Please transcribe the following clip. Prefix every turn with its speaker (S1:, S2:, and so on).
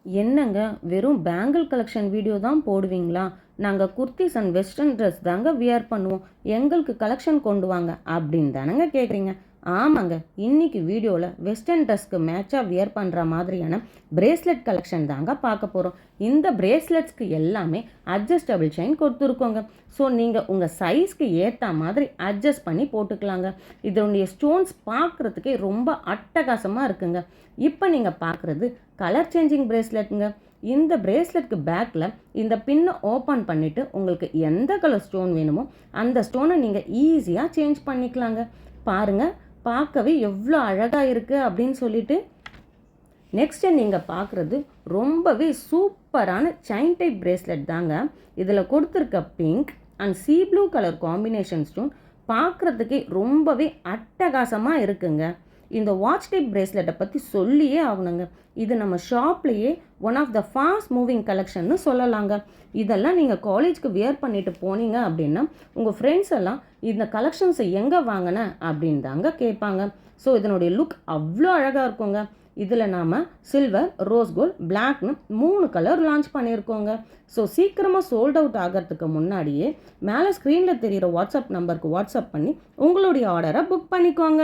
S1: என்னங்க வெறும் bangle collection video தான் போடுவீங்களா? நாங்க குர்தீஸ் அண்ட் வெஸ்டர்ன் ட்ரெஸ் தாங்க வியர் பண்ணுவோம். எங்களுக்கு கலெக்ஷன் கொண்டு வாங்க அப்படின்னு தானங்க கேட்குறீங்க. ஆமாங்க, இன்னைக்கு வீடியோவில் வெஸ்டர்ன் ட்ரெஸ்க்கு மேட்சாக வியர் பண்ணுற மாதிரியான பிரேஸ்லெட் கலெக்ஷன் தாங்க பார்க்க போகிறோம். இந்த பிரேஸ்லெட்ஸ்க்கு எல்லாமே அட்ஜஸ்டபிள் செயின் கொடுத்துருக்கோங்க. ஸோ நீங்கள் உங்கள் சைஸ்க்கு ஏற்ற மாதிரி அட்ஜஸ்ட் பண்ணி போட்டுக்கலாங்க. இதனுடைய ஸ்டோன்ஸ் பார்க்குறதுக்கே ரொம்ப அட்டகாசமாக இருக்குங்க. இப்போ நீங்கள் பார்க்குறது கலர் சேஞ்சிங் பிரேஸ்லெட்டுங்க. இந்த பிரேஸ்லெட்க்கு பேக்கில் இந்த பின்னை ஓப்பன் பண்ணிவிட்டு உங்களுக்கு எந்த கலர் ஸ்டோன் வேணுமோ அந்த ஸ்டோனை நீங்கள் ஈஸியாக சேஞ்ச் பண்ணிக்கலாங்க. பாருங்கள், பார்க்கவே எவ்வளோ அழகாக இருக்குது அப்படின்னு சொல்லிட்டு. நெக்ஸ்ட்டு நீங்கள் பார்க்குறது ரொம்பவே சூப்பரான செயின் டைப் பிரேஸ்லெட் தாங்க. இதில் கொடுத்துருக்க pink and sea blue colour combination stone பார்க்குறதுக்கே ரொம்பவே அட்டகாசமாக இருக்குங்க. இந்த வாட்ச் டைப் பிரேஸ்லெட்டை பற்றி சொல்லியே ஆகணுங்க. இது நம்ம ஷாப்லேயே one of the fast moving கலெக்ஷன்னு சொல்லலாங்க. இதெல்லாம் நீங்கள் காலேஜ்க்கு வியர் பண்ணிட்டு போனீங்க அப்படின்னா உங்கள் ஃப்ரெண்ட்ஸ் எல்லாம் இந்த கலெக்ஷன்ஸை எங்கே வாங்கின அப்படின்னு தாங்க கேட்பாங்க. ஸோ இதனுடைய லுக் அவ்வளோ அழகாக இருக்குங்க. இதில் நாம் சில்வர், ரோஸ் கோல்ட், பிளாக்னு 3 கலர் லான்ச் பண்ணியிருக்கோங்க. ஸோ சீக்கிரமாக சோல்ட் அவுட் ஆகிறதுக்கு முன்னாடியே மேலே ஸ்க்ரீனில் தெரிகிற வாட்ஸ்அப் நம்பருக்கு வாட்ஸ்அப் பண்ணி உங்களுடைய ஆர்டரை புக் பண்ணிக்கோங்க.